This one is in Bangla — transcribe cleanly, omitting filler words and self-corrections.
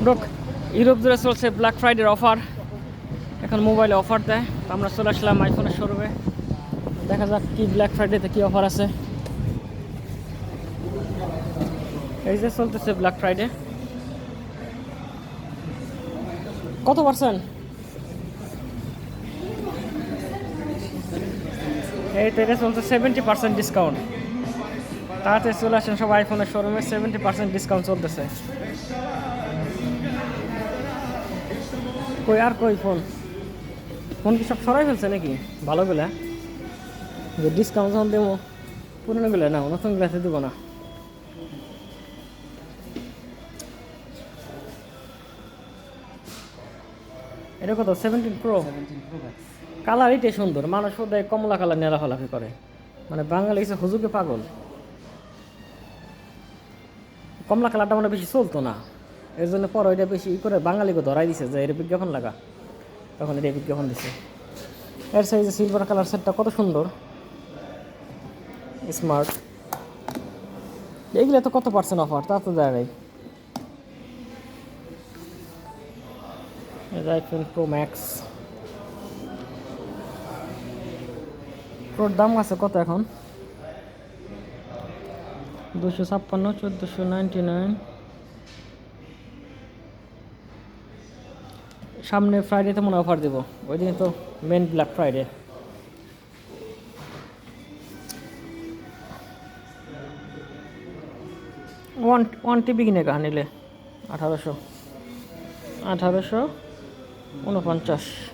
ব্রোক ইউরোপ জুড়ে চলছে ব্ল্যাক ফ্রাইডের অফার। এখন মোবাইলে অফার দেয়, তো আমরা চলে আসলাম আইফোনের শোরুমে। দেখা যাক কি ব্ল্যাক ফ্রাইডেতে কি অফার আছে। এই যে চলতেছে ব্ল্যাক ফ্রাইডে। কত পার্সেন্ট? এই তো এটা চলছে 70% ডিসকাউন্ট। তাড়াতাড়ি চলে আসেন সব আইফোনের শোরুমে, 70% ডিসকাউন্ট চলতেছে। কই আর কই ফোন ফোন কি সব সরাই ফেলছে নাকি? ভালোগুলা যে ডিসকাউন্ট যখন দেবো, পুরোনোগুলো না, নতুনগুলোতে দেবো না। এটা কত? 17 প্রো। কালার এটাই সুন্দর, মানুষ ওদের কমলা কালার নিয়ে লাফালাফি করে, মানে বাঙালি কিছু হুজুকে পাগল। কমলা কালারটা মানে বেশি চলতো না, এর জন্য পরে এটা বেশি করে বাঙালিকে ধরাই দিছে যে এর বিজ্ঞাপন লাগা, তখন এটা বিজ্ঞাপন দিছে। এর সাইজে সিলভার কালার সেটটা কত সুন্দর, স্মার্ট। এইগুলো তো কত পার্সেন্ট অফার তা তো দেয় নাই। আইফোন প্রো ম্যাক্স প্রোর দাম আছে কত এখন? 256, 1499। সামনে ফ্রাইডেতে মনে অফার দেবো, ওই দিন তো main black Friday. One TB কিনে কাহা নিলে 1849।